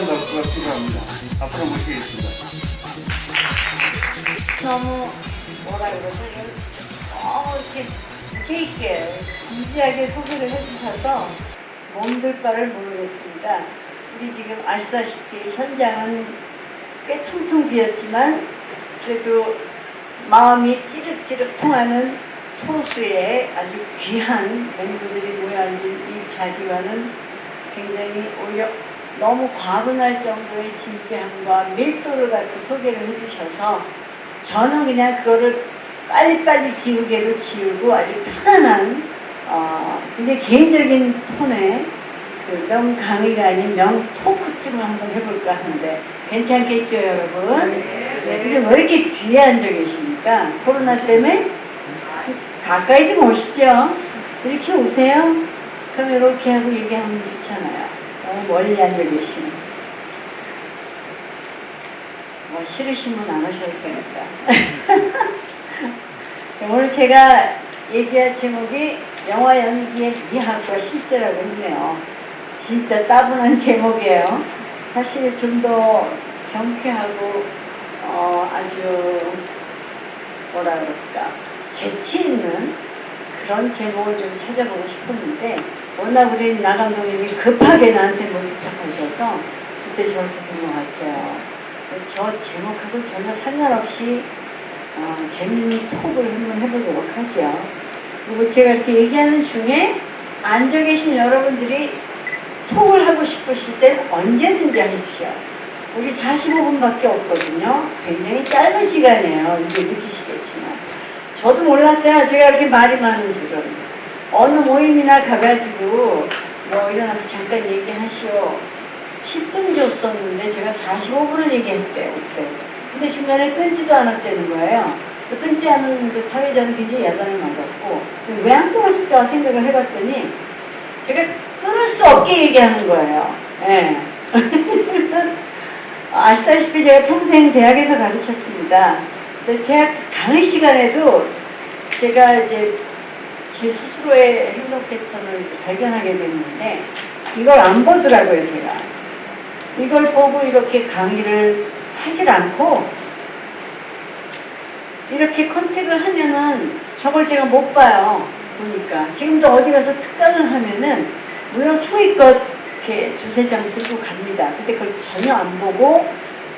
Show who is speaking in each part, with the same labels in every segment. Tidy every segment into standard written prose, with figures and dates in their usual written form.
Speaker 1: 진지한 덕후가 필요합니다. 앞으로 모시겠습니다.
Speaker 2: 너무 뭐라 그러지? 이렇게 있게 진지하게 소개를 해주셔서 몸둘 바를 모르겠습니다. 우리 지금 아시다시피 현장은 꽤 텅텅 비었지만 그래도 마음이 찌릿찌릿 통하는 소수의 아주 귀한 멤버들이 모여앉은 이 자리와는 굉장히 오히려 너무 과분할 정도의 진지함과 밀도를 갖고 소개를 해주셔서 저는 그냥 그거를 빨리빨리 지우개로 지우고 아주 편안한 굉장히 개인적인 톤의 그 명강의가 아닌 명토크쯤을 한번 해볼까 하는데 괜찮겠죠 여러분? 네, 근데 왜 이렇게 뒤에 앉아 계십니까? 코로나 때문에? 가까이 좀 오시죠. 이렇게 오세요. 그럼 이렇게 하고 얘기하면 좋잖아요. 너무 멀리 앉아 계시네. 뭐 싫으시면 안 오셔도 됩니다. 오늘 제가 얘기할 제목이 영화 연기의 미학과 실제라고 했네요. 진짜 따분한 제목이에요. 사실 좀 더 경쾌하고 아주 뭐라 그럴까 재치 있는 그런 제목을 좀 찾아보고 싶었는데 워낙 우리 나 감독님이 급하게 나한테 몰리적하셔서 그때 저렇게 된 것 같아요. 저 제목하고 전혀 상관없이 재밌는 톡을 한번 해보도록 하죠. 그리고 제가 이렇게 얘기하는 중에 앉아 계신 여러분들이 톡을 하고 싶으실 땐 언제든지 하십시오. 우리 45분밖에 없거든요. 굉장히 짧은 시간이에요. 이제 느끼시겠지만. 저도 몰랐어요. 제가 이렇게 말이 많은 줄은. 어느 모임이나 가가지고 뭐 일어나서 잠깐 얘기하시오. 10분 줬었는데 제가 45분을 얘기했대요. 글쎄. 근데 중간에 끊지도 않았다는 거예요. 그래서 끊지 않은 그 사회자는 굉장히 야단을 맞았고 왜 안 끊었을까 생각을 해봤더니 제가 끊을 수 없게 얘기하는 거예요. 예. 아시다시피 제가 평생 대학에서 가르쳤습니다. 근데 대학 강의 시간에도 제가 이제 제 스스로의 행동 패턴을 발견하게 됐는데 이걸 안 보더라고요, 제가. 이걸 보고 이렇게 강의를 하질 않고 이렇게 컨택을 하면은 저걸 제가 못 봐요. 보니까. 지금도 어디 가서 특강을 하면은 물론 소위껏 이렇게 두세 장 들고 갑니다. 근데 그걸 전혀 안 보고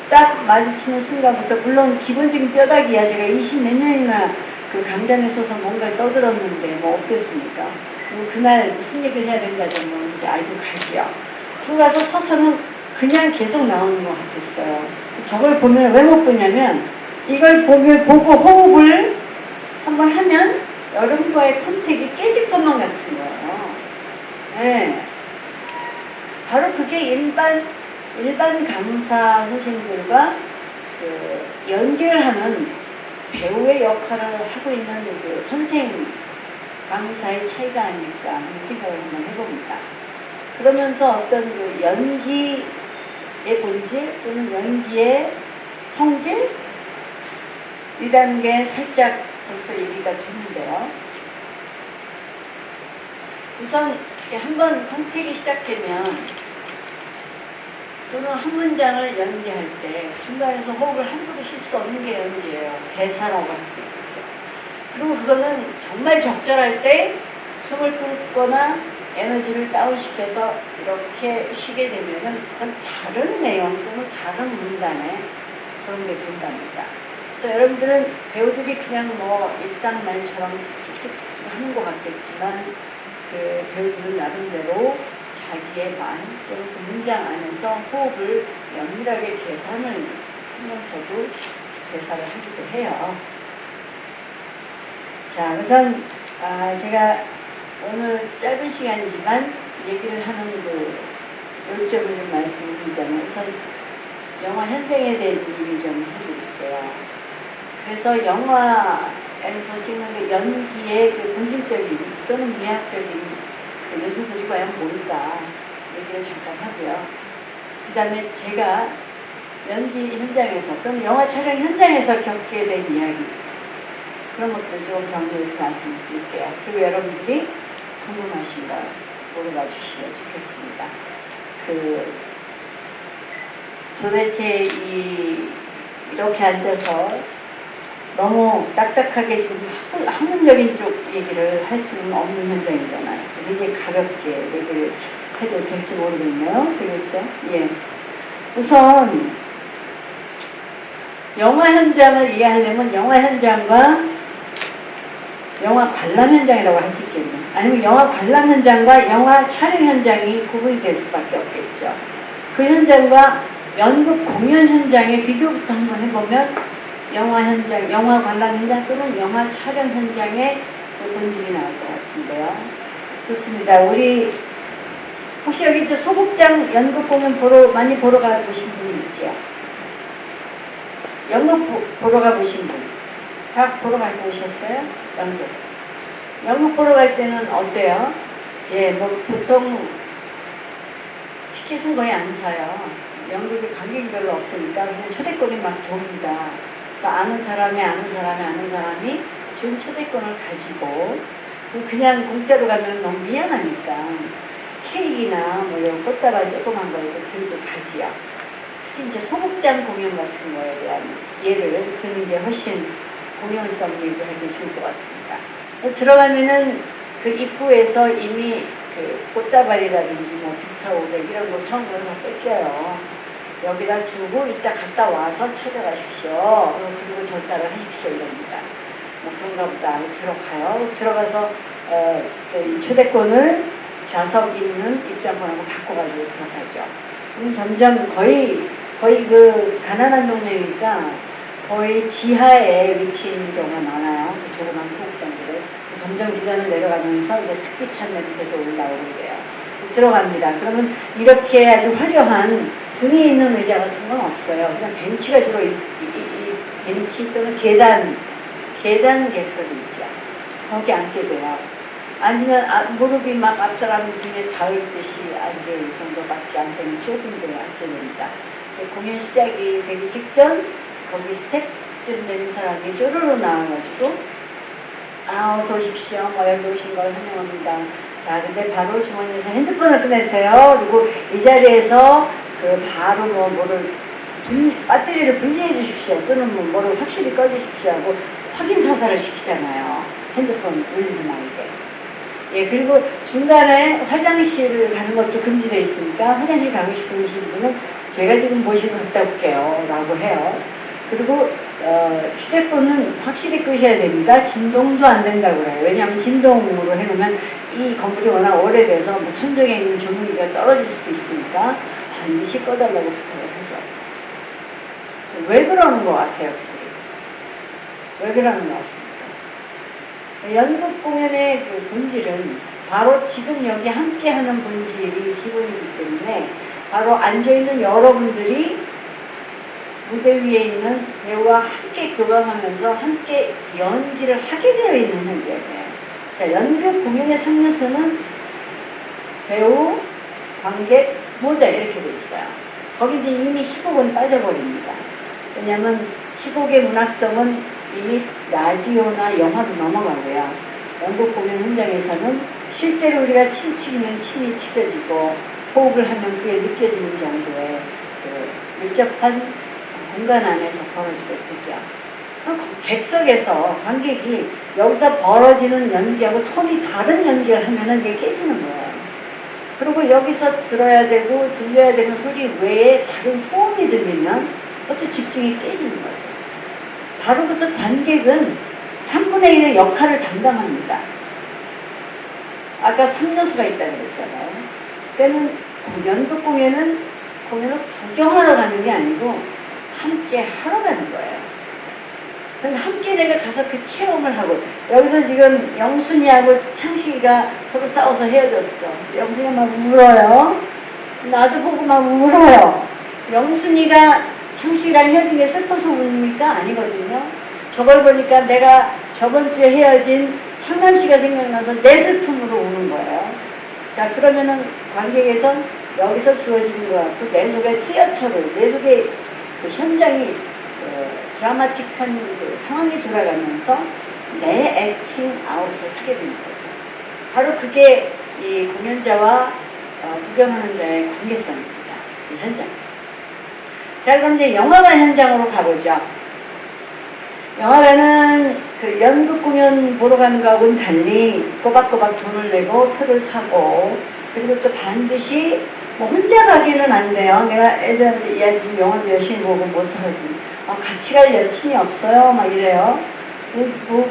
Speaker 2: 딱 마주치는 순간부터 물론 기본적인 뼈다귀야. 제가 20 몇 년이나 그 강단에 서서 뭔가를 떠들었는데 뭐 없겠습니까? 그날 무슨 얘기를 해야 된다 정도 이제 알고 가지요. 그러고 가서 서서는 그냥 계속 나오는 것 같았어요. 저걸 보면 왜 못 보냐면 이걸 보고 호흡을 한번 하면 여러분과의 컨택이 깨질 것만 같은 거예요. 네. 바로 그게 일반 강사 선생님들과 그 연기를 하는 배우의 역할을 하고 있는 그 선생 강사의 차이가 아닐까 하는 생각을 한번 해봅니다. 그러면서 어떤 그 연기의 본질 또는 연기의 성질이라는 게 살짝 벌써 얘기가 됐는데요. 우선 한번 컨택이 시작되면 또는 한 문장을 연기할 때 중간에서 호흡을 함부로 쉴 수 없는 게 연기예요. 대사라고 할 수 있죠. 그리고 그거는 정말 적절할 때 숨을 끊거나 에너지를 다운시켜서 이렇게 쉬게 되면은 그건 다른 내용 또는 다른 문단에 그런 게 된답니다. 그래서 여러분들은 배우들이 그냥 뭐 일상말처럼 쭉쭉쭉쭉 하는 것 같겠지만 그 배우들은 나름대로 자기의 말 또는 그 문장 안에서 호흡을 면밀하게 계산을 하면서도 대사를 하기도 해요. 자, 우선 제가 오늘 짧은 시간이지만 얘기를 하는 그 요점을 좀 말씀을 드리자면 우선 영화 현장에 대한 얘기를 좀 해드릴게요. 그래서 영화에서 찍는 그 연기의 그 본질적인 또는 미학적인 그 요소들이 과연 뭘까 얘기를 잠깐 하고요. 그 다음에 제가 연기 현장에서 또는 영화 촬영 현장에서 겪게 된 이야기 그런 것들을 조금 정리해서 말씀을 드릴게요. 그리고 여러분들이 궁금하신 걸 물어봐 주시면 좋겠습니다. 도대체 이렇게 앉아서 너무 딱딱하게 지금 학문적인 쪽 얘기를 할 수는 없는 현장이잖아요. 굉장히 가볍게 얘기를 해도 될지 모르겠네요. 되겠죠? 예. 우선 영화 현장을 이해하려면 영화 현장과 영화 관람 현장이라고 할 수 있겠네. 아니면 영화 관람 현장과 영화 촬영 현장이 구분이 될 수밖에 없겠죠. 그 현장과 연극 공연 현장의 비교부터 한번 해보면 영화 현장, 영화 관람 현장 또는 영화 촬영 현장의 본질이 나올 것 같은데요. 좋습니다. 우리 혹시 여기 저 소극장 연극 공연 많이 보러 가보신 분이 있죠? 연극 보러 가보신 분? 다 보러 가고 오셨어요? 연극 보러 갈 때는 어때요? 예, 뭐 보통 티켓은 거의 안 사요. 연극에 관객이 별로 없으니까 그냥 초대권이 막 돕니다. 그래서 아는 사람이 준 초대권을 가지고 그냥 공짜로 가면 너무 미안하니까 케이크나 뭐 이런 꽃다발 조그만 거 이렇게 들고 가지요. 특히 이제 소극장 공연 같은 거에 대한 예를 드는 게 훨씬 공연성 얘기하기 좋을 것 같습니다. 들어가면은 그 입구에서 이미 그 꽃다발이라든지 뭐 비타 500 이런 거 사온 거는 다 뺏겨요. 여기다 두고 이따 갔다 와서 찾아가십시오. 그리고 전달을 하십시오 이럽니다. 뭐 그런가 보다 하고 들어가요. 들어가서 또 이 초대권을 좌석 있는 입장권하고 바꿔가지고 들어가죠. 그럼 점점 거의 그 가난한 동네니까 거의 지하에 위치해 있는 경우가 많아요. 그 조그만 소극장들을. 점점 계단을 내려가면서 이제 습기 찬 냄새도 올라오고 그래요. 들어갑니다. 그러면 이렇게 아주 화려한 등에 있는 의자 같은 건 없어요. 그냥 벤치가 주로 이 벤치 또는 계단 객석이 있죠. 거기 앉게 돼요. 앉으면 무릎이 막 앞사람 등에 닿을 듯이 앉을 정도밖에 안 되는 좁은 데에 앉게 됩니다. 공연 시작이 되기 직전 거기 스텝쯤 되는 사람이 쪼르르 나와가지고 어서 오십시오. 뭐 여기 오신 걸 환영합니다. 자, 근데 바로 주머니에서 핸드폰을 꺼내세요. 그리고 이 자리에서 그 바로 뭐를 배터리를 분리해 주십시오. 또는 뭐를 확실히 꺼주십시오 하고 확인 사살을 시키잖아요. 핸드폰 울리지 말게. 예, 그리고 중간에 화장실을 가는 것도 금지되어 있으니까 화장실 가고 싶으신 분은 제가 지금 모시고 갔다 올게요 라고 해요. 그리고 휴대폰은 확실히 끄셔야 됩니다. 진동도 안 된다고 그래요. 왜냐하면 진동으로 해놓으면 이 건물이 워낙 오래돼서 뭐 천정에 있는 조문기가 떨어질 수도 있으니까 반드시 꺼달라고 부탁을 하죠. 왜 그러는 것 같아요, 그들이? 왜 그러는 것 같습니까? 연극 공연의 그 본질은 바로 지금 여기 함께하는 본질이 기본이기 때문에 바로 앉아있는 여러분들이 무대 위에 있는 배우와 함께 교감하면서 함께 연기를 하게 되어 있는 현장이에요. 자, 연극 공연의 3요소는 배우, 관객, 무대 이렇게 되어 있어요. 거기 이제 이미 희곡은 빠져버립니다. 왜냐하면 희곡의 문학성은 이미 라디오나 영화로 넘어가고요. 연극 공연 현장에서는 실제로 우리가 침 튀기면 침이 튀겨지고 호흡을 하면 그게 느껴지는 정도의 그 밀접한 공간 안에서 벌어지게 되죠. 객석에서 관객이 여기서 벌어지는 연기하고 톤이 다른 연기를 하면은 이게 깨지는 거예요. 그리고 여기서 들어야 되고 들려야 되는 소리 외에 다른 소음이 들리면 또 집중이 깨지는 거죠. 바로 그래서 관객은 3분의 1의 역할을 담당합니다. 아까 3요소가 있다고 그랬잖아요. 그러니까 연극 공연을 구경하러 가는 게 아니고 함께 하러 가는 거예요. 근데 함께 내가 가서 그 체험을 하고 여기서 지금 영순이하고 창식이가 서로 싸워서 헤어졌어. 영순이가 막 울어요. 나도 보고 막 울어요. 영순이가 창식이랑 헤어진 게 슬퍼서 우니까 아니거든요. 저걸 보니까 내가 저번 주에 헤어진 상남씨가 생각나서 내 슬픔으로 우는 거예요. 자, 그러면은 관객에선 여기서 주어지는 것 같고 내 속에 시어터를, 내 속에 그 현장이 드라마틱한 그 상황이 돌아가면서 내 액팅 아웃을 하게 되는 거죠. 바로 그게 이 공연자와 구경하는 자의 관계성입니다. 이 현장에서. 자, 그럼 이제 영화관 현장으로 가보죠. 영화관은 그 연극 공연 보러 가는 거하고는 달리 꼬박꼬박 돈을 내고 표를 사고, 그리고 또 반드시 뭐 혼자 가기는 안 돼요. 내가 애들한테 야 지금 영화도 열심히 보고 못하거든. 같이 갈 여친이 없어요. 막 이래요. 꼭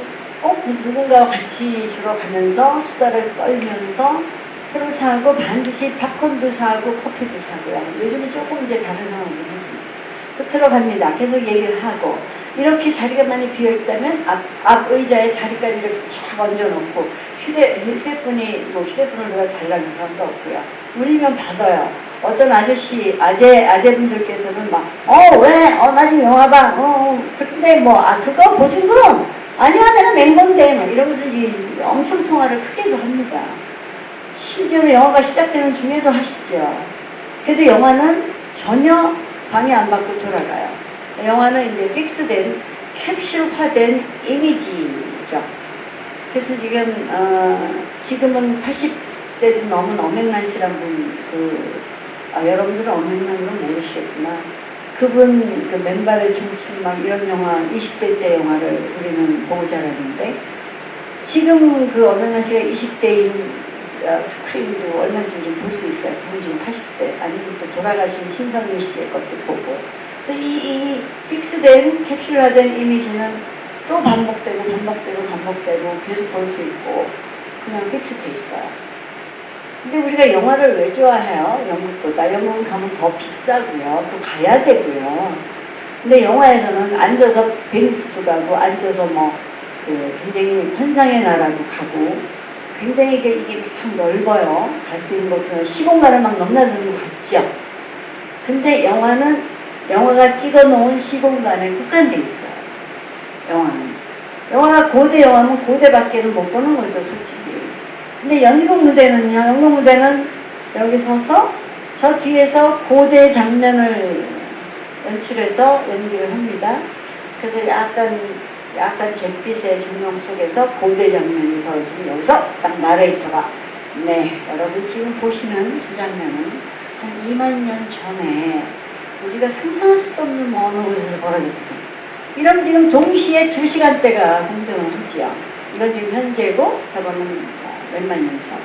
Speaker 2: 누군가와 같이 주로 가면서 수다를 떨면서 표를 사고 반드시 팝콘도 사고 커피도 사고요. 요즘은 조금 이제 다른 상황이긴 하지만. 그래서 들어갑니다. 계속 얘기를 하고, 이렇게 자리가 많이 비어있다면 앞 의자에 다리까지 이렇게 쫙 얹어놓고 휴대폰을 누가 달라는 사람도 없고요. 울리면 받아요. 어떤 아재분들께서는 막 왜? 나 지금 영화 봐. 근데 그거 보신 분? 아니야 내가 낸 건데 막 이러면서 이제 엄청 통화를 크게도 합니다. 심지어는 영화가 시작되는 중에도 하시죠. 그래도 영화는 전혀 방해 안 받고 돌아가요. 영화는 이제 픽스된 캡슐화된 이미지죠. 그래서 지금은 80대도 넘은 엄앵란 씨란 분, 여러분들은 엄앵란을 모르시겠구나. 그분 맨발의 청춘 막 이런 영화 20대 때 영화를 우리는 보고 자랐는데, 지금 그 엄앵란 씨가 20대인 스크린도 얼마인지 좀 볼 수 있어요. 그분 지금 80대, 아니면 또 돌아가신 신성일 씨의 것도 보고. 그래서 이 픽스된 캡슐화된 이미지는 또 반복되고 계속 볼 수 있고 그냥 픽스돼 있어요. 근데 우리가 영화를 왜 좋아해요? 영국보다. 영국은 가면 더 비싸고요. 또 가야 되고요. 근데 영화에서는 앉아서 베니스도 가고 앉아서 굉장히 환상의 나라도 가고 굉장히 이게 막 넓어요. 갈 수 있는 것도 시공간을 막 넘나드는 것 같죠. 근데 영화가 찍어놓은 시공간에 국한돼 있어요. 영화가 고대 영화면 고대밖에는 못 보는 거죠, 솔직히. 근데 연극 무대는 여기 서서 저 뒤에서 고대 장면을 연출해서 연기를 합니다. 그래서 약간 잿빛의 조명 속에서 고대 장면이 벌어지면 여기서 딱 나레이터가 여러분 지금 보시는 저 장면은 한 2만 년 전에 우리가 상상할 수도 없는 어느 곳에서 벌어졌거든요. 이러면 지금 동시에 2시간대가 공정을 하지요. 이건 지금 현재고 저거는 몇만 년 전.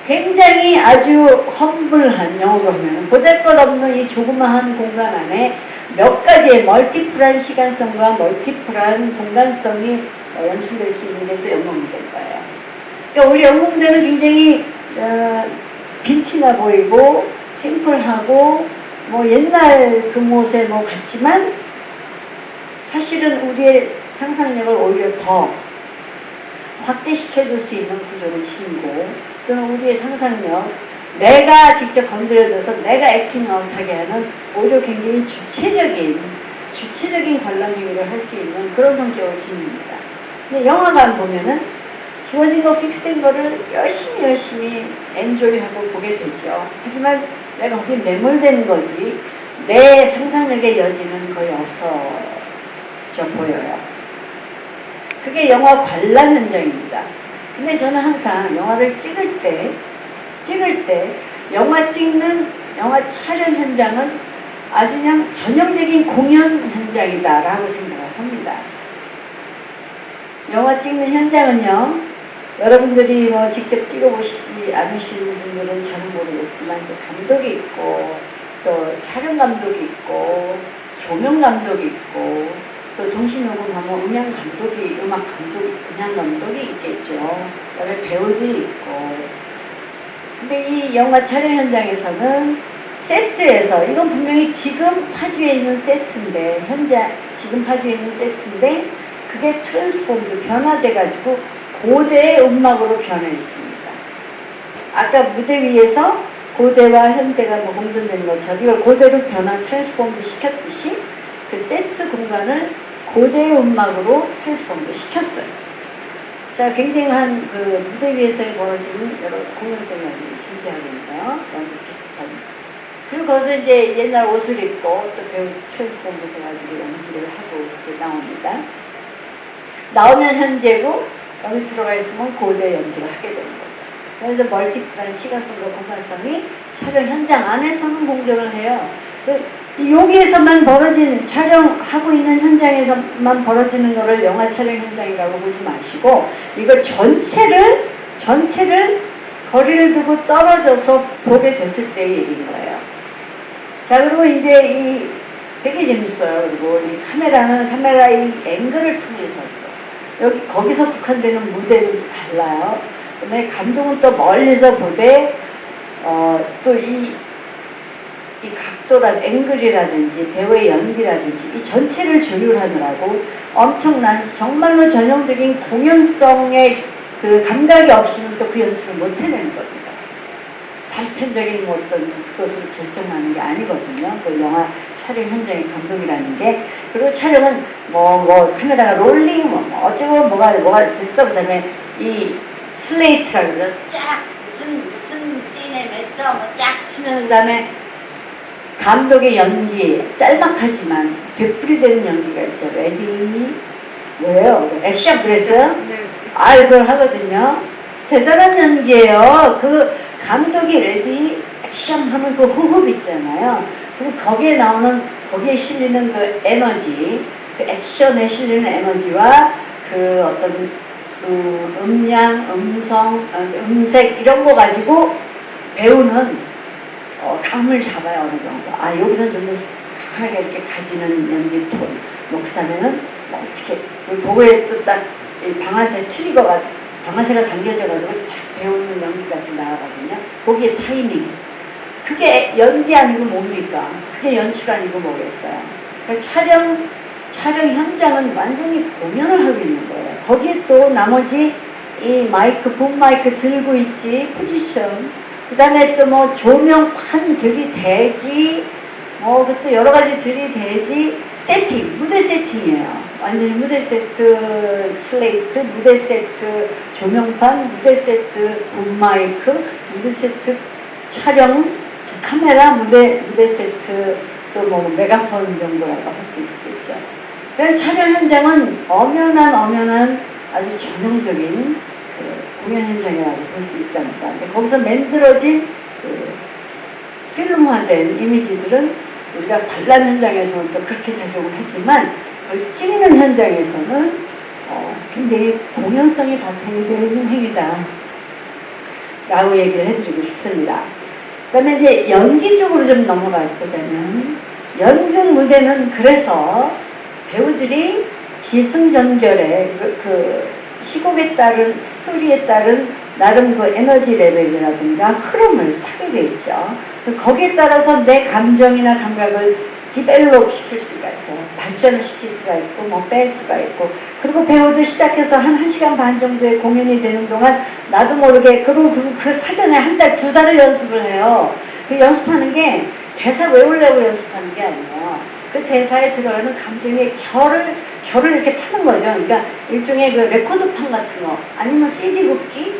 Speaker 2: 굉장히 아주 험블한, 영어로 하면 보잘것없는 이 조그마한 공간 안에 몇 가지의 멀티플한 시간성과 멀티플한 공간성이 연출될 수 있는 게 또 연극무대일 거예요. 그러니까 우리 연극무대는 굉장히 빈티나 보이고 심플하고 옛날 그 모습에 같지만 사실은 우리의 상상력을 오히려 더 확대시켜줄 수 있는 구조를 지니고, 또는 우리의 상상력, 내가 직접 건드려줘서 내가 액팅 아웃하게 하는 오히려 굉장히 주체적인 관람 행위를 할 수 있는 그런 성격을 지닙니다. 근데 영화관 보면은 주어진 거 픽스된 거를 열심히 엔조이하고 보게 되죠. 하지만 내가 거기에 매몰되는 거지 내 상상력의 여지는 거의 없어져 보여요. 그게 영화 관람 현장입니다. 근데 저는 항상 영화를 찍을 때 영화 촬영 현장은 아주 그냥 전형적인 공연 현장이다라고 생각을 합니다. 영화 찍는 현장은요, 여러분들이 직접 찍어보시지 않으시는 분들은 잘은 모르겠지만 이제 감독이 있고 또 촬영 감독이 있고 조명 감독이 있고 또 동시녹음하면 음향 감독이 있겠죠. 그다음에 배우들이 있고. 근데 이 영화 촬영 현장에서는 세트에서, 이건 분명히 지금 파주에 있는 세트인데, 지금 파주에 있는 세트인데 그게 트랜스폼도 변화돼가지고 고대의 음악으로 변해 있습니다. 아까 무대 위에서 고대와 현대가 공존되는 것처럼 이걸 고대로 트랜스폼도 시켰듯이 그 세트 공간을 고대의 음악으로 트랜스폼도 시켰어요. 자, 굉장한 그 무대 위에서 벌어지는 여러 공연성이 존재하고 있네요. 너무 비슷한. 그리고 거기서 이제 옛날 옷을 입고 또 배우도 트랜스폼도 돼가지고 연기를 하고 이제 나옵니다. 나오면 현재고 여기 들어가 있으면 고대 연기를 하게 되는 거죠. 그래서 멀티플한 시간성과 공간성이 촬영 현장 안에서는 공존을 해요. 여기에서만 벌어지는, 촬영하고 있는 현장에서만 벌어지는 거를 영화 촬영 현장이라고 보지 마시고 이걸 전체를 거리를 두고 떨어져서 보게 됐을 때의 얘기인 거예요. 자, 그리고 이제 되게 재밌어요. 그리고 이 카메라의 앵글을 통해서 또 거기서 국한되는 무대는 또 달라요. 그다음에 감독은 또 멀리서 보되 또 이 각도란 앵글이라든지 배우의 연기라든지 이 전체를 조율하느라고 엄청난 정말로 전형적인 공연성의 그 감각이 없이는 또 그 연출을 못 해내는 겁니다. 단편적인 뭐 어떤 그것으로 결정하는 게 아니거든요. 그 영화 촬영 현장의 감독이라는 게. 그리고 촬영은 뭐 카메라가 롤링 어쩌고 뭐가 됐어. 그 다음에 이 슬레이트라고 그러죠. 쫙 무슨 씬에 맺다 쫙 치면 그 다음에 감독의 연기 짤막하지만 되풀이되는 연기가 있죠. 레디 뭐예요? 액션 그랬어요?
Speaker 3: 네.
Speaker 2: 그걸 하거든요. 대단한 연기예요. 그 감독이 레디 액션 하면 그 호흡 있잖아요. 그리고 거기에 실리는 그 에너지, 그 액션에 실리는 에너지와 그 어떤 음량, 음성, 음색 이런 거 가지고 배우는 감을 잡아요. 어느 정도. 여기서 좀 더 강하게 이렇게 가지는 연기 톤. 그 다음에는 어떻게 보고에 또 딱 방아쇠가 당겨져가지고 딱 배우는 연기가 또 나가거든요. 거기에 타이밍. 그게 연기 아니고 뭡니까? 그게 연출 아니고 뭐겠어요? 촬영 현장은 완전히 공연을 하고 있는 거예요. 거기에 또 나머지 이 붐 마이크 들고 있지, 포지션. 그 다음에 또 뭐 조명판 들이대지, 그것도 여러 가지 들이대지, 세팅, 무대 세팅이에요. 완전히 무대 세트, 슬레이트, 무대 세트, 조명판, 무대 세트, 붐 마이크, 무대 세트, 촬영, 카메라, 무대 세트, 또 뭐 메가폰 정도라고 할 수 있겠죠. 그래서 촬영 현장은 엄연한 아주 전형적인 공연 현장이라고 볼 수 있답니다. 근데 거기서 만들어진 필름화된 이미지들은 우리가 관람 현장에서는 또 그렇게 작용을 하지만 그걸 찍는 현장에서는 굉장히 공연성이 바탕이 되어 있는 행위다 라고 얘기를 해드리고 싶습니다. 그 다음에 이제 연기 쪽으로 좀 넘어가 보자면 연극 무대는 그래서 배우들이 기승전결에 희곡에 따른 스토리에 따른 나름 그 에너지 레벨이라든가 흐름을 타게 돼 있죠. 거기에 따라서 내 감정이나 감각을 디벨롭 시킬 수가 있어요. 발전을 시킬 수가 있고 뺄 수가 있고. 그리고 배우도 시작해서 한 1시간 반 정도의 공연이 되는 동안 나도 모르게 그 사전에 한 달, 2달을 연습을 해요. 그 연습하는 게 대사 외우려고 연습하는 게 아니에요. 그 대사에 들어가는 감정의 결을 이렇게 파는 거죠. 그러니까 일종의 그 레코드판 같은 거, 아니면 CD 굽기,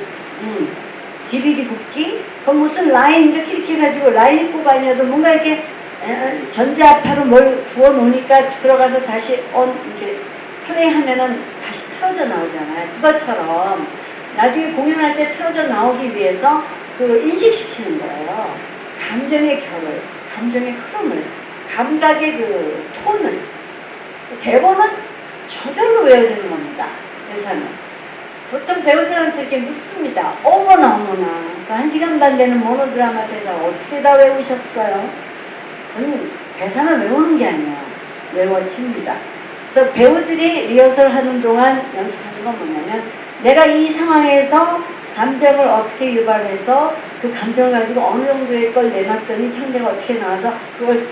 Speaker 2: DVD 굽기, 그 무슨 라인 이렇게 해가지고 라인이 꼭 아니어도 뭔가 이렇게 전자파로 뭘 부어 놓으니까 들어가서 다시 이렇게 플레이하면은 다시 틀어져 나오잖아요. 그것처럼 나중에 공연할 때 틀어져 나오기 위해서 그 인식시키는 거예요. 감정의 결을, 감정의 흐름을, 감각의 그 톤을. 대본은 저절로 외워지는 겁니다. 대사는. 보통 배우들한테 이렇게 묻습니다. 어머나. 그 1시간 반 되는 모노드라마 대사 어떻게 다 외우셨어요? 대사는 외우는 게 아니에요. 외워집니다. 그래서 배우들이 리허설 하는 동안 연습하는 건 뭐냐면 내가 이 상황에서 감정을 어떻게 유발해서 그 감정을 가지고 어느 정도의 걸 내놨더니 상대가 어떻게 나와서 그걸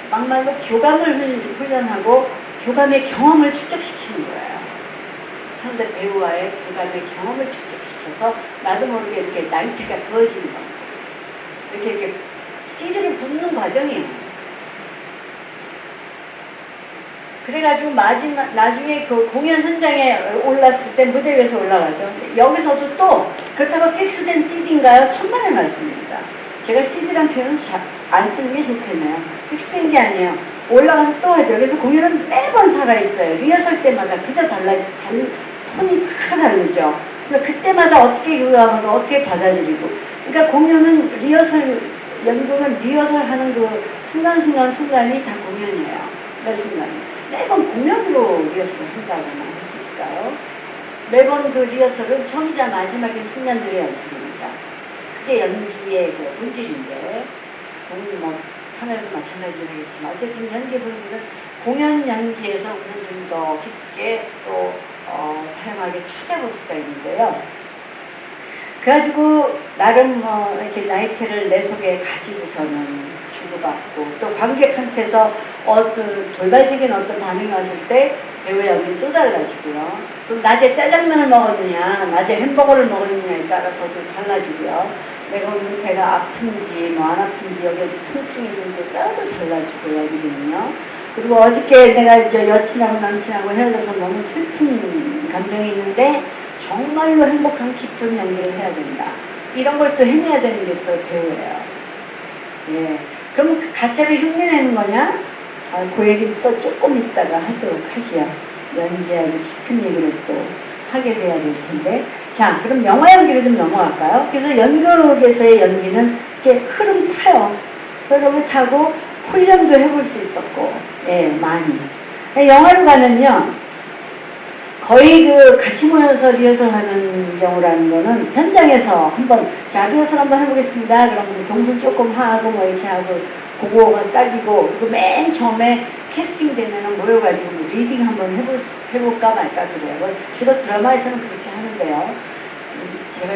Speaker 2: 막말로 교감을 훈련하고 교감의 경험을 축적시키는 거예요. 상대 배우와의 교감의 경험을 축적시켜서 나도 모르게 이렇게 나이트가 그어지는 겁니다. 이렇게 CD를 붓는 과정이에요. 그래가지고 나중에 그 공연 현장에 올랐을 때 무대 위에서 올라가죠. 여기서도 또 그렇다고 픽스된 CD인가요? 천만의 말씀입니다. 제가 CD란 표현은 안 쓰는 게 좋겠네요. 픽스된 게 아니에요. 올라가서 또 하죠. 그래서 공연은 매번 살아있어요. 리허설 때마다 그저 톤이 다 다르죠. 그러니까 그때마다 어떻게 교감하고 어떻게 받아들이고. 그러니까 공연은 리허설 연극은 리허설 하는 그 순간순간이 다 공연이에요. 매 순간이. 매번 공연으로 리허설을 한다고만 할 수 있을까요? 매번 그 리허설은 처음이자 마지막인 순간들의 연습입니다. 그게 연기의 그 본질인데, 뭐 카메라도 마찬가지겠지만 어쨌든 연기의 본질은 공연 연기에서 우선 좀 더 깊게 또 다양하게 찾아볼 수가 있는데요. 그래가지고 나름 이렇게 나이테를 내 속에 가지고서는 주고받고 또 관객한테서 돌발적인 어떤 반응이 왔을 때 배우의 연기는 또 달라지고요. 그럼 낮에 짜장면을 먹었느냐, 낮에 햄버거를 먹었느냐에 따라서도 달라지고요. 내가 오늘 배가 아픈지 뭐 안 아픈지 여기에 통증이 있는지에 따라서 달라지고요. 연기는요. 그리고 어저께 내가 이제 여친하고 남친하고 헤어져서 너무 슬픈 감정이 있는데 정말로 행복한 기쁜 연기를 해야 된다. 이런 걸 또 해내야 되는 게 또 배우예요. 예. 그럼 그 가짜를 흉내내는 거냐? 그 얘기를 또 조금 있다가 하도록 하지요. 연기에 아주 깊은 얘기를 또 하게 돼야 될 텐데. 자, 그럼 영화 연기로 좀 넘어갈까요? 그래서 연극에서의 연기는 이렇게 흐름 타요. 흐름을 타고 훈련도 해볼 수 있었고, 예, 많이. 영화로 가면요. 거의 그 같이 모여서 리허설 하는 경우라는 거는 현장에서 한번 자 리허설 한번 해보겠습니다. 그럼 동선 조금 하고 뭐 이렇게 하고 그거가 딱이고 그리고 맨 처음에 캐스팅 되면은 모여가지고 뭐 리딩 한번 해볼까 말까 그래요. 주로 드라마에서는 그렇게 하는데요. 제가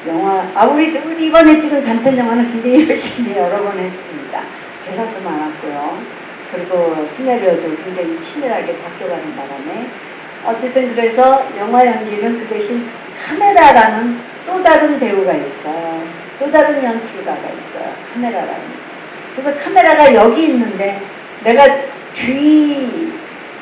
Speaker 2: 영화 우리 이번에 찍은 단편 영화는 굉장히 열심히 여러 번 했습니다. 대사도 많았고요. 그리고 시나리오도 굉장히 치밀하게 바뀌어가는 바람에 어쨌든 그래서 영화 연기는 그 대신 카메라라는 또 다른 배우가 있어요. 또 다른 연출가가 있어요. 카메라라는. 그래서 카메라가 여기 있는데 내가 뒤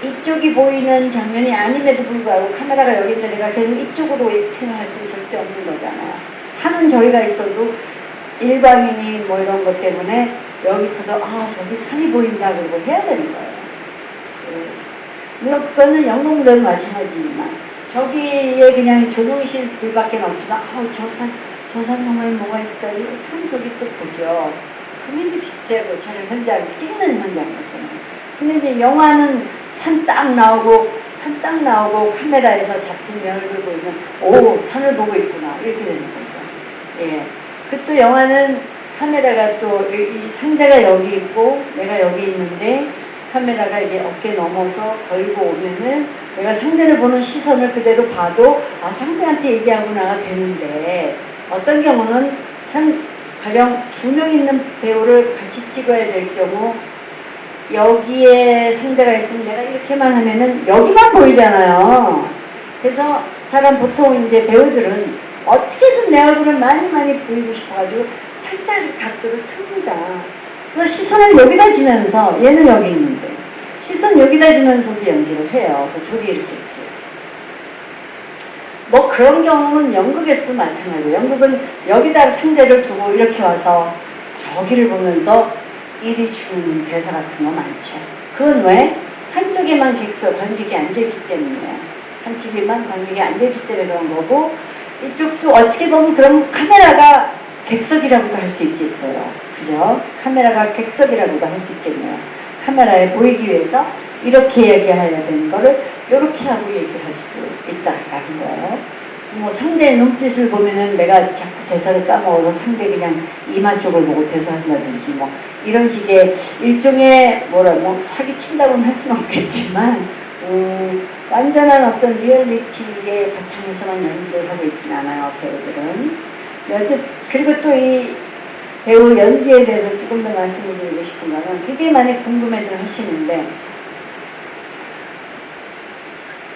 Speaker 2: 이쪽이 보이는 장면이 아님에도 불구하고 카메라가 여기 있는데 내가 계속 이쪽으로 액팅을 할 수는 절대 없는 거잖아요. 산은 저희가 있어도 일방인이 뭐 이런 것 때문에 여기 있어서 저기 산이 보인다 그러고 해야 되는 거예요. 물론 그거는 연극 무대도 마찬가지지만 저기에 그냥 조명실 불밖에 없지만 저 산 너머에 뭐가 있을까? 산 저기 또 보죠. 그게 이제 비슷해요. 그 촬영 현장 찍는 현장에서는. 근데 이제 영화는 산 딱 나오고 카메라에서 잡힌 내 얼굴 보이면 산을 보고 있구나 이렇게 되는 거죠. 예. 그 또 영화는 카메라가 또 이 상대가 여기 있고 내가 여기 있는데 카메라가 이게 어깨 넘어서 걸고 오면은 내가 상대를 보는 시선을 그대로 봐도 상대한테 얘기하구나가 되는데 어떤 경우는 가령 2명 있는 배우를 같이 찍어야 될 경우 여기에 상대가 있으면 내가 이렇게만 하면은 여기만 보이잖아요. 그래서 보통 이제 배우들은 어떻게든 내 얼굴을 많이 보이고 싶어가지고 살짝 각도를 틉니다. 그래서 시선을 여기다 주면서 얘는 여기 있는데 시선 여기다 주면서도 연기를 해요. 그래서 둘이 이렇게 뭐 그런 경우는 연극에서도 마찬가지예요. 연극은 여기다 상대를 두고 이렇게 와서 저기를 보면서 이리 주는 대사 같은 거 많죠. 그건 왜? 한쪽에만 관객이 앉아있기 때문이에요. 한쪽에만 관객이 앉아있기 때문에 그런 거고 이쪽도 어떻게 보면 그럼 카메라가 객석이라고도 할 수 있겠어요. 그죠? 카메라가 객석이라고도 할 수 있겠네요. 카메라에 보이기 위해서 이렇게 얘기해야 되는 거를 이렇게 하고 얘기할 수도 있다라는 거예요. 뭐 상대의 눈빛을 보면은 내가 자꾸 대사를 까먹어서 상대 그냥 이마 쪽을 보고 대사한다든지 뭐 이런 식의 일종의 사기친다고는 할 수는 없겠지만 완전한 어떤 리얼리티의 바탕에서만 연기를 하고 있진 않아요. 배우들은. 그리고 또 이 배우 연기에 대해서 조금 더 말씀을 드리고 싶은 거는 굉장히 많이 궁금해들 하시는데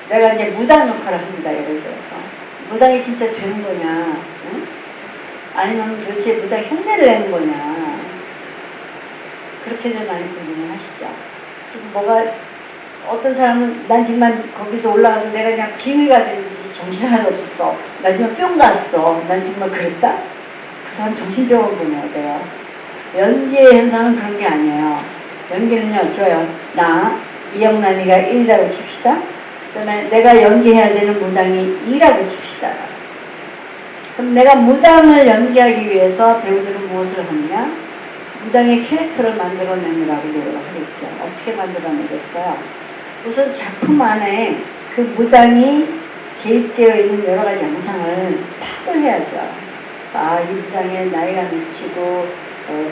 Speaker 2: 내가 이제 무당 역할을 합니다. 예를 들어서 무당이 진짜 되는 거냐 응? 아니면 도대체 무당 흉내를 내는 거냐 그렇게들 많이 궁금해 하시죠. 그리고 어떤 사람은 난 정말 거기서 올라가서 내가 그냥 빙의가 되는지 정신 하나도 없었어. 난 정말 뿅 갔어. 난 정말 그랬다? 그 사람 정신병원 보내야 돼요. 연기의 현상은 그런 게 아니에요. 연기는요, 나 이영란이가 1이라고 칩시다. 그 다음에 내가 연기해야 되는 무당이 2라고 칩시다. 그럼 내가 무당을 연기하기 위해서 배우들은 무엇을 하느냐? 무당의 캐릭터를 만들어내느라고 노력을 하겠죠. 어떻게 만들어내겠어요? 우선 작품 안에 그 무당이 개입되어 있는 여러 가지 양상을 파악을 해야죠. 이 무당의 나이가 몇이고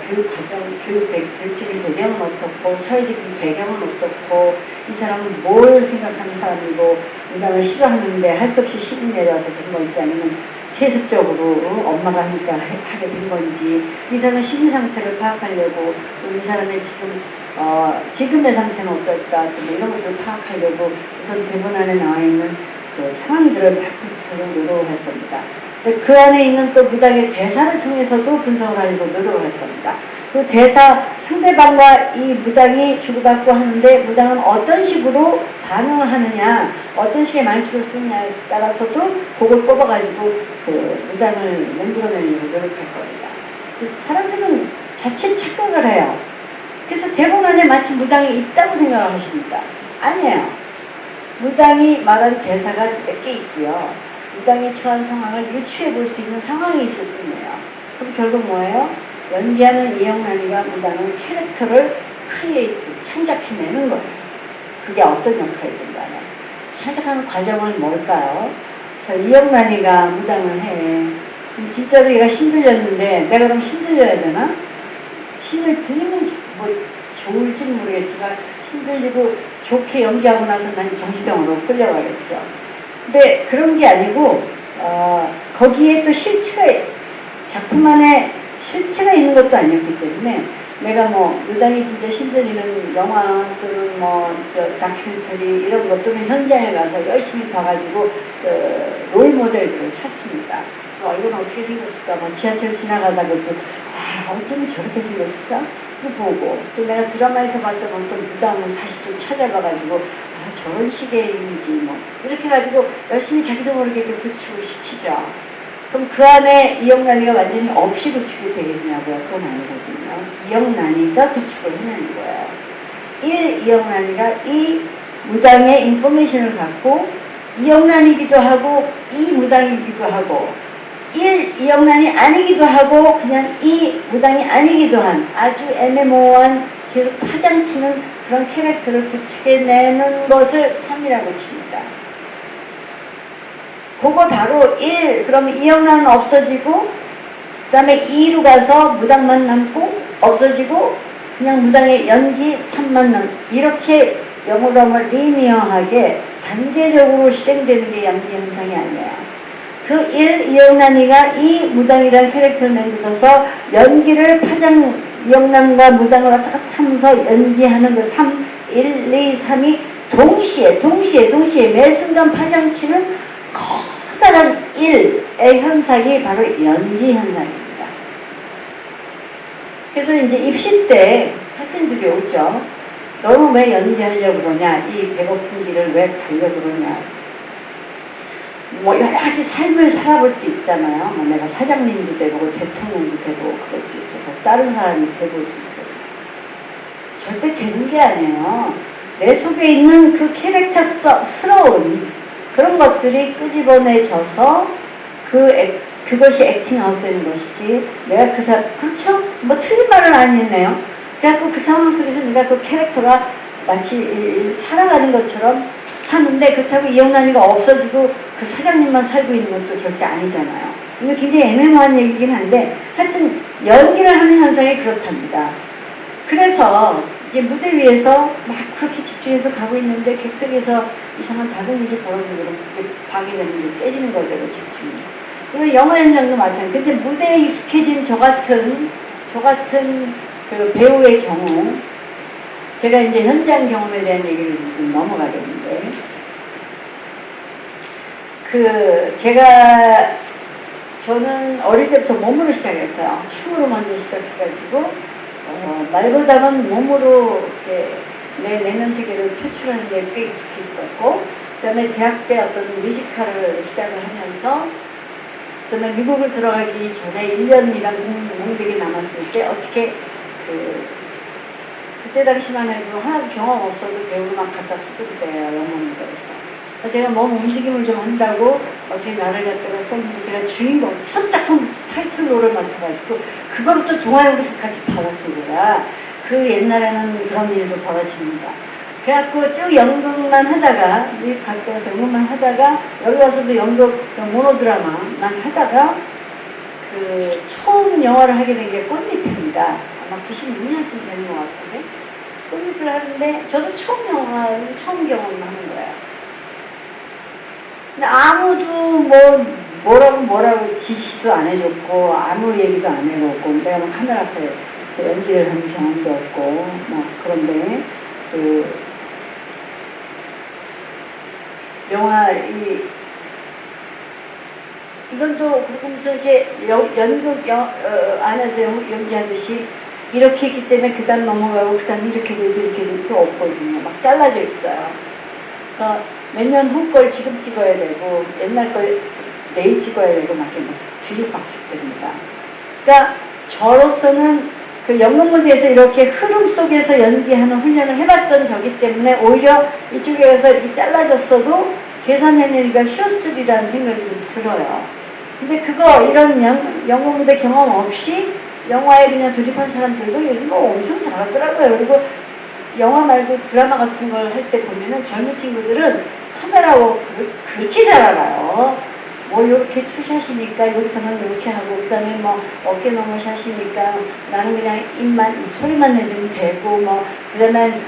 Speaker 2: 교육 과정, 교육적인 배경은 어떻고, 사회적인 배경은 어떻고, 이 사람은 뭘 생각하는 사람이고, 무당을 싫어하는데 할 수 없이 신이 내려와서 된 건지, 아니면 세습적으로 엄마가 하니까 하게 된 건지, 이 사람의 심리 상태를 파악하려고, 또 이 사람의 지금의 상태는 어떨까, 또 뭐 이런 것들을 파악하려고 우선 대본 안에 나와 있는 그 상황들을 막 분석하려고 노력을 할 겁니다. 그 안에 있는 또 무당의 대사를 통해서도 분석을 하려고 노력을 할 겁니다. 그 대사, 상대방과 이 무당이 주고받고 하는데 무당은 어떤 식으로 반응을 하느냐, 어떤 식의 말투를 쓰느냐에 따라서도 그걸 뽑아가지고 그 무당을 만들어내려고 노력할 겁니다. 사람들은 자칫 착각을 해요. 그래서 대본 안에 마치 무당이 있다고 생각을 하십니다. 아니에요. 무당이 말한 대사가 몇 개 있고요. 무당이 처한 상황을 유추해 볼 수 있는 상황이 있을 뿐이에요. 그럼 결국 뭐예요? 연기하는 이영란이가 무당은 캐릭터를 창작해내는 거예요. 그게 어떤 역할이든 간에. 창작하는 과정은 뭘까요? 그래서 이영란이가 무당을 해. 그럼 진짜로 얘가 신들렸는데 내가 그럼 신들려야 되나? 신을 들리면 뭐 좋을지는 모르겠지만 신들리고 좋게 연기하고 나서 난 정신병으로 끌려가겠죠. 근데 그런 게 아니고 거기에 또 실체가, 작품 안에 실체가 있는 것도 아니었기 때문에 내가 뭐 무당이 진짜 신들리는 영화 또는 뭐 다큐멘터리 이런 것 또는 현장에 가서 열심히 봐가지고 롤 모델들을 찾습니다. 이건 어떻게 생겼을까? 뭐 지하철 지나가다가도 어쩌면 저렇게 생겼을까? 보고 또 내가 드라마에서 봤던 어떤 무당을 다시 또 찾아봐가지고 저런 식의 이미지 뭐 이렇게 가지고 열심히 자기도 모르게 그 구축을 시키죠. 그럼 그 안에 이영란이가 완전히 없이 구축이 되겠냐고요? 그건 아니거든요. 이영란이가 구축을 해내는 거예요. 이영란이가 이 무당의 인포메이션을 갖고 이영란이기도 하고 이 무당이기도 하고 이영란이 아니기도 하고 그냥 이 무당이 아니기도 한 아주 애매모호한 계속 파장치는 그런 캐릭터를 구축해내는 것을 3이라고 칩니다. 그거 바로 1, 그러면 이영란은 없어지고 그 다음에 2로 가서 무당만 남고 없어지고 그냥 무당의 연기 3만 남 이렇게 영어로 하면 리니어하게 단계적으로 실행되는 게 연기 현상이 아니에요. 그 1, 이영란이가 이 무당이라는 캐릭터를 만들어서 연기를 이영란과 무당을 왔다 갔다 하면서 연기하는 그 3, 1, 2, 3이 동시에 매 순간 파장치는 커다란 1의 현상이 바로 연기 현상입니다. 그래서 이제 입시 때 학생들이 오죠. 너는 왜 연기하려고 그러냐? 이 배고픈 길을 왜 가려고 그러냐? 뭐 여러 가지 삶을 살아볼 수 있잖아요. 뭐 내가 사장님도 돼보고 대통령도 돼보고 그럴 수 있어서 다른 사람이 돼볼 수 있어서 절대 되는 게 아니에요. 내 속에 있는 그 캐릭터스러운 그런 것들이 끄집어내져서 그것이 액팅아웃 되는 것이지 내가 그렇죠? 뭐 틀린 말은 아니네요. 그래갖고 그 상황 속에서 내가 그 캐릭터가 마치 살아가는 것처럼 사는데 그렇다고 이영란이가 없어지고 그 사장님만 살고 있는 것도 절대 아니잖아요. 이거 굉장히 애매모호한 얘기긴 한데 하여튼 연기를 하는 현상이 그렇답니다. 그래서 이제 무대 위에서 막 그렇게 집중해서 가고 있는데 객석에서 이상한 다른 일이 벌어지고 방해되는 게 깨지는 거죠, 그 집중이. 이거 영화 현장도 마찬가지. 근데 무대에 익숙해진 저 같은 그 배우의 경우 제가 이제 현장 경험에 대한 얘기를 좀 넘어가겠는데 저는 어릴 때부터 몸으로 시작했어요. 춤으로 먼저 시작해가지고 말보다는 몸으로 이렇게 내 내면 세계를 표출하는 데 꽤 익숙해 있었고 그 다음에 대학 때 어떤 뮤지컬을 시작을 하면서 그 다음에 미국을 들어가기 전에 1년이란 공백이 남았을 때 어떻게 그때 당시만 해도 하나도 경험 없어도 배우를 막 갖다 쓰던 때예요. 영어 무대에서. 제가 몸 움직임을 좀 한다고 어떻게 나를 갖다가 썼는데 제가 주인공 첫 작품부터 타이틀로 롤을 맡아가지고 그거를 또 동아연구소까지 받았어요. 제가 그 옛날에는 그런 일도 벌어집니다. 그래갖고 쭉 연극만 하다가 미국 갔다 와서 연극만 하다가 여기 와서도 연극 모노드라마만 하다가 그 처음 영화를 하게 된 게 꽃잎입니다. 아마 96년쯤 되는 것 같은데 꽃잎을 하는데 저도 처음 영화는 처음 경험하는 거예요. 근데 아무도 뭐라고 지시도 안 해줬고 아무 얘기도 안 해줬고 내가 막 카메라 앞에서 연기를 한 경험도 없고 막 그런데 그 영화 이건 또 그러면서 이렇게 연극 안에서 연기하듯이 이렇게 했기 때문에 그 다음 넘어가고 그 다음 이렇게 돼서 이렇게 될 필요 없거든요. 막 잘라져 있어요. 그래서 몇 년 후 걸 지금 찍어야 되고 옛날 걸 내일 찍어야 되고 막 이렇게 뒤죽박죽 됩니다. 그러니까 저로서는 그 연극 무대에서 이렇게 흐름 속에서 연기하는 훈련을 해봤던 저기 때문에 오히려 이쪽에 가서 이렇게 잘라졌어도 계산해내기가 쉬웠으리라는 생각이 좀 들어요. 근데 이런 연극 무대 경험 없이 영화에 그냥 돌입한 사람들도 요즘 엄청 잘하더라고요. 그리고 영화 말고 드라마 같은 걸 할 때 보면은 젊은 친구들은 카메라 워크를 그렇게 잘 알아요. 뭐 이렇게 투샷이니까 여기서는 이렇게 하고 그 다음에 뭐 어깨 너머 샷이니까 나는 그냥 입만 소리만 내주면 되고 뭐 그 다음에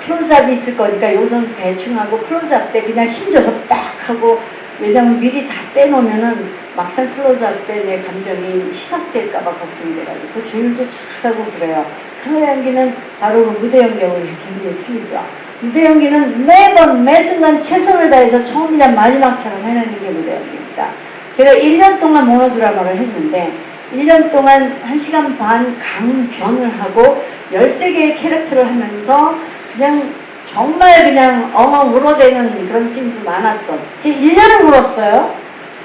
Speaker 2: 클로즈업이 있을 거니까 여기서는 대충 하고 클로즈업 때 그냥 힘줘서 딱 하고 왜냐면 미리 다 빼놓으면은 막상 클로즈업 때 내 감정이 희석될까봐 걱정이 돼가지고 그 조율도 잘하고 그래요. 카메라 연기는 바로 그 무대 연기하고 굉장히 틀리죠. 무대 연기는 매번 매순간 최선을 다해서 처음이자 마지막처럼 해내는 게 무대 연기입니다. 제가 1년 동안 모노드라마를 했는데 1년 동안 1시간 반 강변을 하고 13개의 캐릭터를 하면서 그냥 정말 그냥 엉엉 울어대는 그런 씬도 많았던 제가 1년을 울었어요.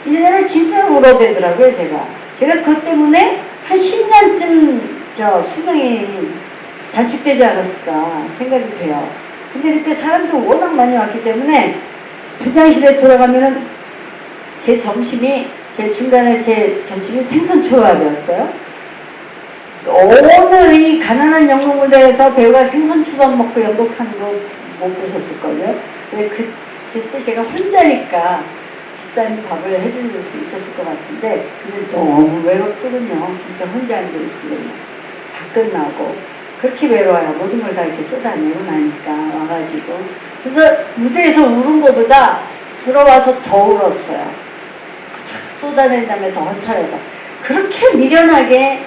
Speaker 2: 1년을 진짜로 울어대더라고요. 제가 그것 때문에 한 10년쯤 수명이 단축되지 않았을까 생각이 돼요. 근데 그때 사람도 워낙 많이 왔기 때문에 분장실에 돌아가면은 제 점심이 생선초밥이었어요. 어느 이 가난한 연극 무대에서 배우가 생선초밥 먹고 연극하는 거 못 보셨을걸요. 근데 그때 제가 혼자니까 비싼 밥을 해줄 수 있었을 것 같은데 근데 너무 외롭더군요. 진짜 혼자 앉아있으면 다 끝나고 그렇게 외로워요. 모든 걸 다 이렇게 쏟아내고 나니까 와가지고 그래서 무대에서 우는 것보다 들어와서 더 울었어요. 다 쏟아낸 다음에 더 허탈해서 그렇게 미련하게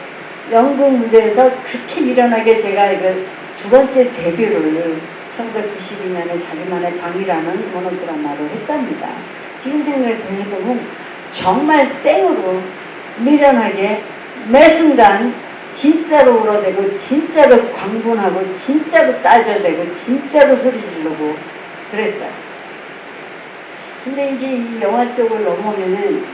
Speaker 2: 연극 무대에서 그렇게 미련하게 제가 이거 두 번째 데뷔를 1992년에 자기만의 방이라는 모노드라마로 했답니다. 지금 생각해보면 정말 생으로 미련하게 매 순간 진짜로 울어대고 진짜로 광분하고 진짜로 따져대고 진짜로 소리 지르고 그랬어요. 근데 이제 이 영화 쪽을 넘어오면은